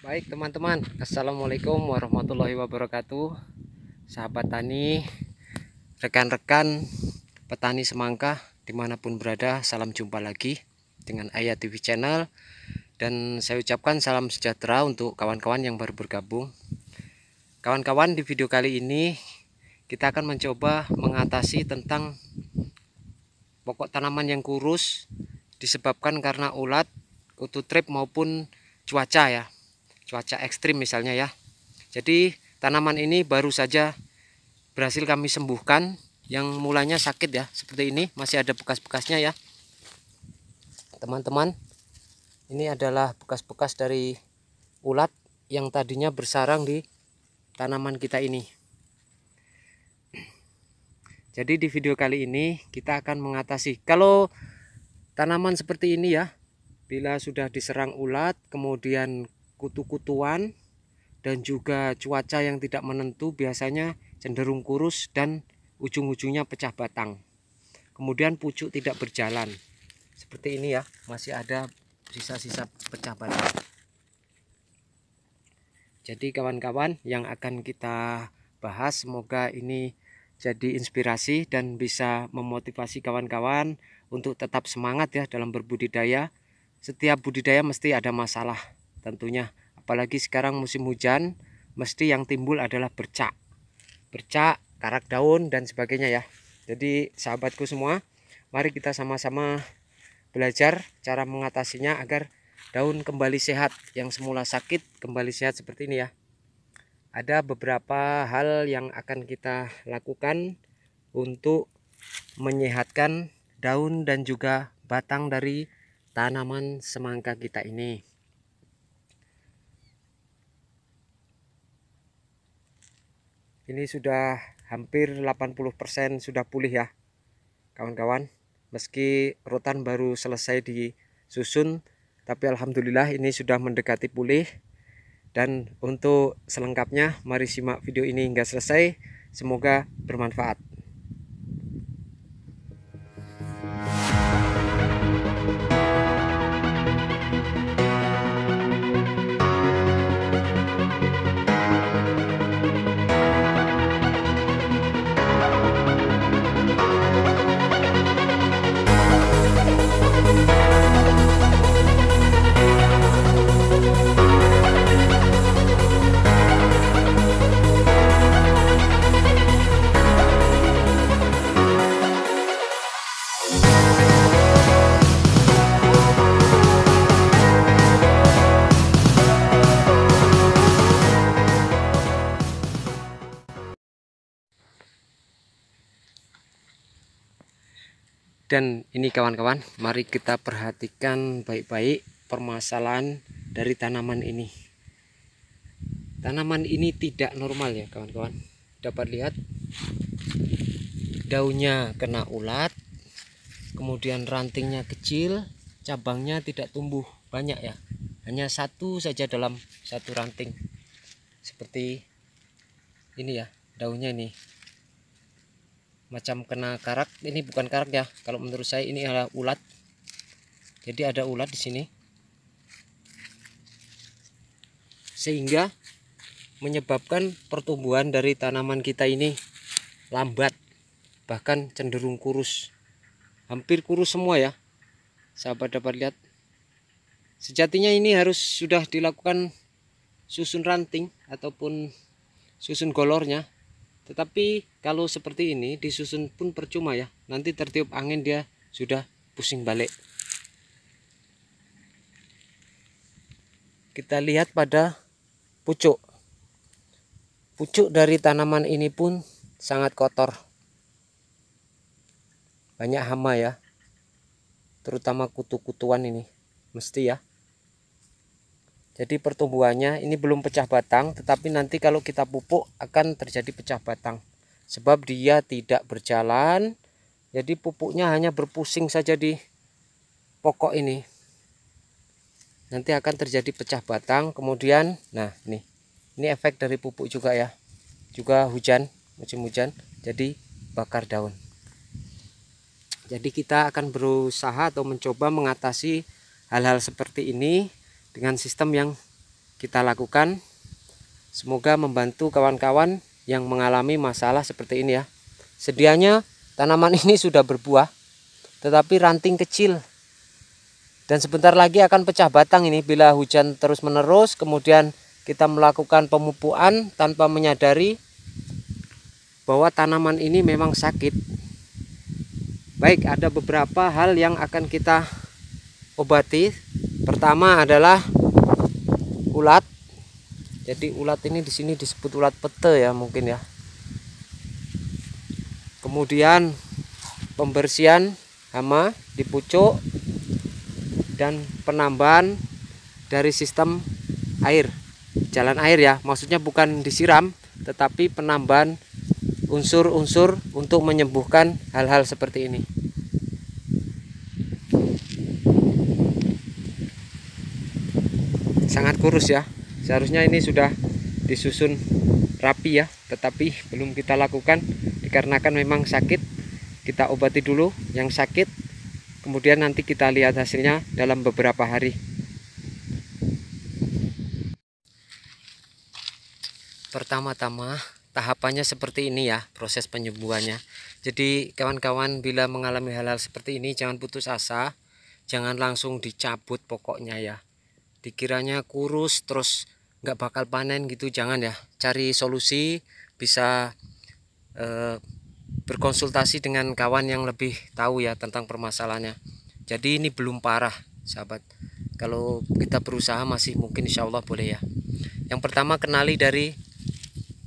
Baik teman-teman, assalamualaikum warahmatullahi wabarakatuh. Sahabat tani, rekan-rekan petani semangka dimanapun berada, salam jumpa lagi dengan Ayah TV Channel. Dan saya ucapkan salam sejahtera untuk kawan-kawan yang baru bergabung. Kawan-kawan, di video kali ini kita akan mencoba mengatasi tentang pokok tanaman yang kurus disebabkan karena ulat, kutu trip maupun cuaca ya. Cuaca ekstrim misalnya ya. Jadi tanaman ini baru saja berhasil kami sembuhkan, yang mulanya sakit ya seperti ini, masih ada bekas-bekasnya ya teman-teman. Ini adalah bekas-bekas dari ulat yang tadinya bersarang di tanaman kita ini. Jadi di video kali ini kita akan mengatasi kalau tanaman seperti ini ya, bila sudah diserang ulat, kemudian kutu-kutuan dan juga cuaca yang tidak menentu, biasanya cenderung kurus dan ujung-ujungnya pecah batang. Kemudian pucuk tidak berjalan. Seperti ini ya, masih ada sisa-sisa pecah batang. Jadi kawan-kawan, yang akan kita bahas, semoga ini jadi inspirasi dan bisa memotivasi kawan-kawan untuk tetap semangat ya dalam berbudidaya. Setiap budidaya mesti ada masalah tentunya. Apalagi sekarang musim hujan, mesti yang timbul adalah bercak, karak daun dan sebagainya ya. Jadi sahabatku semua, mari kita sama-sama belajar cara mengatasinya agar daun kembali sehat, yang semula sakit kembali sehat seperti ini ya. Ada beberapa hal yang akan kita lakukan untuk menyehatkan daun dan juga batang dari tanaman semangka kita ini. Ini sudah hampir 80% sudah pulih ya kawan-kawan. Meski rotan baru selesai disusun, tapi alhamdulillah ini sudah mendekati pulih. Dan untuk selengkapnya, mari simak video ini hingga selesai. Semoga bermanfaat. Dan ini kawan-kawan, mari kita perhatikan baik-baik permasalahan dari tanaman ini. Tanaman ini tidak normal ya kawan-kawan. Dapat lihat daunnya kena ulat, kemudian rantingnya kecil, cabangnya tidak tumbuh banyak ya. Hanya satu saja dalam satu ranting. Seperti ini ya, daunnya ini macam kena karak. Ini bukan karak ya, kalau menurut saya ini adalah ulat. Jadi ada ulat di sini, sehingga menyebabkan pertumbuhan dari tanaman kita ini lambat, bahkan cenderung kurus, hampir kurus semua ya sahabat. Dapat lihat, sejatinya ini harus sudah dilakukan susun ranting ataupun susun golornya. Tetapi kalau seperti ini disusun pun percuma ya, nanti tertiup angin dia sudah pusing balik. Kita lihat pada pucuk dari tanaman ini pun sangat kotor, banyak hama ya, terutama kutu-kutuan ini mesti ya. Jadi pertumbuhannya ini belum pecah batang, tetapi nanti kalau kita pupuk akan terjadi pecah batang, sebab dia tidak berjalan. Jadi pupuknya hanya berpusing saja di pokok ini, nanti akan terjadi pecah batang. Kemudian nah ini efek dari pupuk juga ya, juga hujan, musim hujan, jadi bakar daun. Jadi kita akan berusaha atau mencoba mengatasi hal-hal seperti ini dengan sistem yang kita lakukan. Semoga membantu kawan-kawan yang mengalami masalah seperti ini ya. Sedianya tanaman ini sudah berbuah, tetapi ranting kecil. Dan sebentar lagi akan pecah batang ini bila hujan terus menerus. Kemudian kita melakukan pemupukan tanpa menyadari bahwa tanaman ini memang sakit. Baik, ada beberapa hal yang akan kita obati. Pertama adalah ulat. Jadi ulat ini di sini disebut ulat pete ya mungkin ya. Kemudian pembersihan hama di pucuk dan penambahan dari sistem air, jalan air ya. Maksudnya bukan disiram, tetapi penambahan unsur-unsur untuk menyembuhkan hal-hal seperti ini. Sangat kurus ya. Seharusnya ini sudah disusun rapi ya, tetapi belum kita lakukan dikarenakan memang sakit. Kita obati dulu yang sakit, kemudian nanti kita lihat hasilnya dalam beberapa hari. Pertama-tama tahapannya seperti ini ya, proses penyembuhannya. Jadi kawan-kawan bila mengalami hal-hal seperti ini jangan putus asa, jangan langsung dicabut pokoknya ya. Dikiranya kurus terus nggak bakal panen gitu, jangan ya. Cari solusi, bisa berkonsultasi dengan kawan yang lebih tahu ya tentang permasalahannya. Jadi ini belum parah sahabat, kalau kita berusaha masih mungkin, insya Allah boleh ya. Yang pertama kenali dari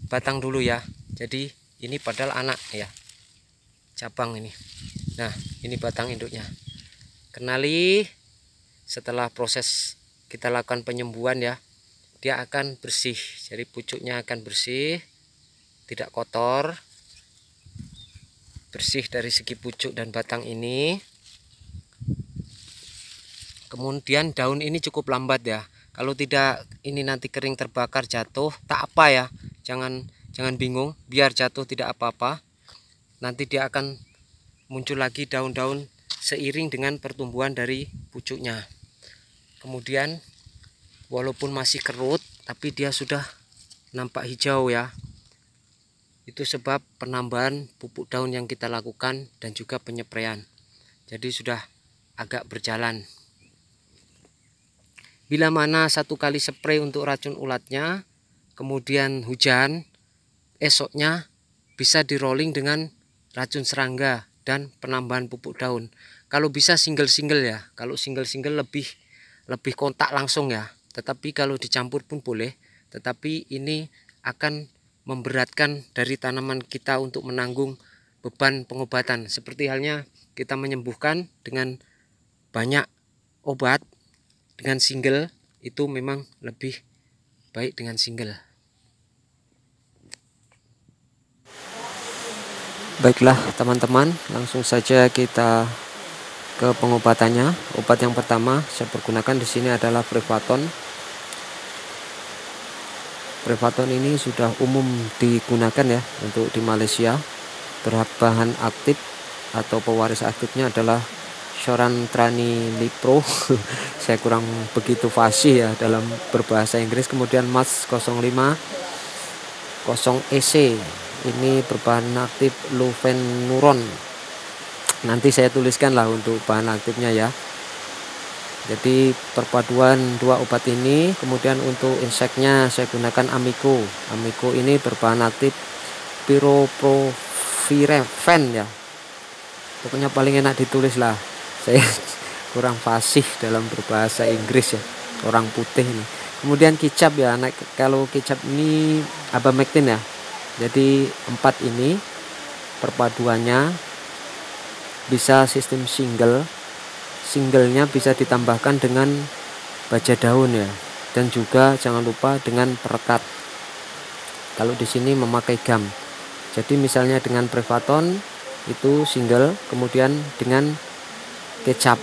batang dulu ya. Jadi ini padahal anak ya, cabang ini. Nah ini batang induknya. Kenali, setelah proses kita lakukan penyembuhan ya, dia akan bersih. Jadi pucuknya akan bersih, tidak kotor, bersih dari segi pucuk dan batang ini. Kemudian daun ini cukup lambat ya. Kalau tidak ini nanti kering terbakar jatuh, tak apa ya. Jangan bingung, biar jatuh tidak apa-apa. Nanti dia akan muncul lagi daun-daun seiring dengan pertumbuhan dari pucuknya. Kemudian walaupun masih kerut, tapi dia sudah nampak hijau ya. Itu sebab penambahan pupuk daun yang kita lakukan dan juga penyepraian. Jadi sudah agak berjalan. Bila mana 1 kali spray untuk racun ulatnya, kemudian hujan, esoknya bisa di rolling dengan racun serangga dan penambahan pupuk daun. Kalau bisa single-single ya. Kalau single-single lebih kontak langsung ya. Tetapi kalau dicampur pun boleh, tetapi ini akan memberatkan dari tanaman kita untuk menanggung beban pengobatan. Seperti halnya kita menyembuhkan dengan banyak obat, dengan single itu memang lebih baik dengan single. Baiklah teman-teman, langsung saja kita ke pengobatannya. Obat yang pertama saya pergunakan di sini adalah Prevaton. Prevaton ini sudah umum digunakan ya untuk di Malaysia. Berbahan aktif atau pewaris aktifnya adalah Shorantrani-Lipro. Saya kurang begitu fasih ya dalam berbahasa Inggris. Kemudian Mas 050EC ini berbahan aktif Lufenuron. Nanti saya tuliskan lah untuk bahan aktifnya ya. Jadi perpaduan 2 obat ini. Kemudian untuk inseknya saya gunakan Amico. Amico ini berbahan aktif Pyroprovirefen ya. Pokoknya paling enak ditulis lah. Saya kurang fasih dalam berbahasa Inggris ya, orang putih ini. Kemudian kicap ya. Nah, kalau kicap ini Abamectin ya. Jadi 4 ini perpaduannya bisa sistem single. Singlenya bisa ditambahkan dengan baja daun ya, dan juga jangan lupa dengan perekat. Kalau di sini memakai gam. Jadi misalnya dengan Prevaton itu single, kemudian dengan kecap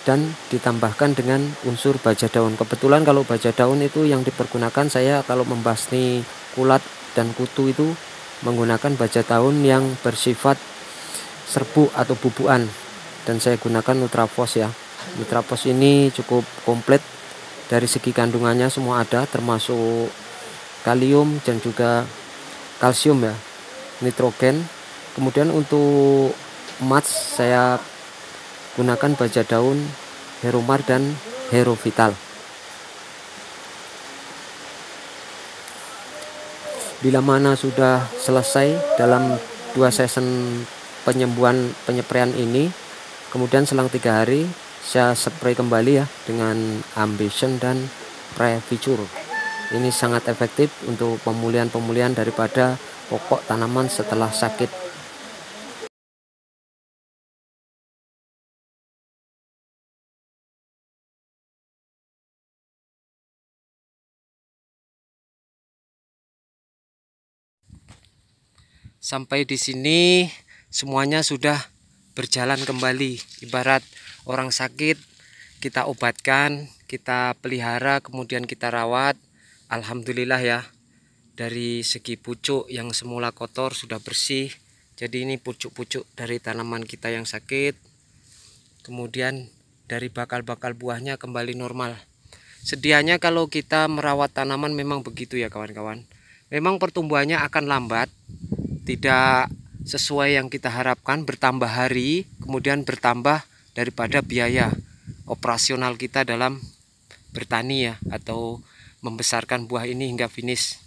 dan ditambahkan dengan unsur baja daun. Kebetulan kalau baja daun itu yang dipergunakan saya kalau membasmi kulat dan kutu itu menggunakan baja daun yang bersifat serbuk atau bubukan, dan saya gunakan Nutrafos ya. Nutrafos ini cukup komplit dari segi kandungannya semua ada, termasuk kalium dan juga kalsium ya, nitrogen. Kemudian untuk mulch saya gunakan baja daun, Heromar dan Herovital. Bila mana sudah selesai dalam 2 season penyepraian ini, kemudian selang 3 hari saya spray kembali ya dengan Ambition dan Previture. Ini sangat efektif untuk pemulihan daripada pokok tanaman setelah sakit. Sampai di sini semuanya sudah berjalan kembali. Ibarat orang sakit, kita obatkan, kita pelihara, kemudian kita rawat. Alhamdulillah ya, dari segi pucuk yang semula kotor sudah bersih. Jadi ini pucuk-pucuk dari tanaman kita yang sakit. Kemudian dari bakal-bakal buahnya kembali normal. Sedianya kalau kita merawat tanaman memang begitu ya kawan-kawan. Memang pertumbuhannya akan lambat, tidak sesuai yang kita harapkan, bertambah hari, kemudian bertambah daripada biaya operasional kita dalam bertani ya, atau membesarkan buah ini hingga finish.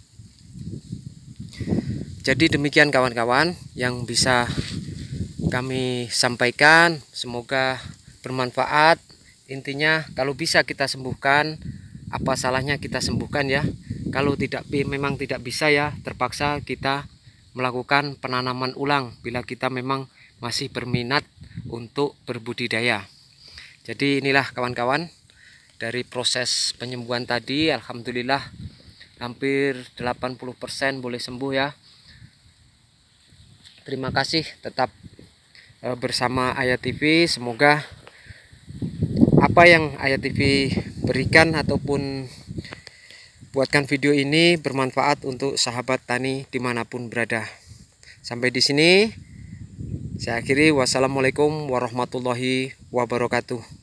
Jadi demikian kawan-kawan yang bisa kami sampaikan, semoga bermanfaat. Intinya kalau bisa kita sembuhkan, apa salahnya kita sembuhkan ya. Kalau memang tidak bisa ya, terpaksa kita melakukan penanaman ulang bila kita memang masih berminat untuk berbudidaya. Jadi inilah kawan-kawan, dari proses penyembuhan tadi alhamdulillah hampir 80% boleh sembuh ya. Terima kasih tetap bersama Ayah TV. Semoga apa yang Ayah TV berikan ataupun buatkan video ini bermanfaat untuk sahabat tani dimanapun berada. Sampai di sini saya akhiri. Wassalamualaikum warahmatullahi wabarakatuh.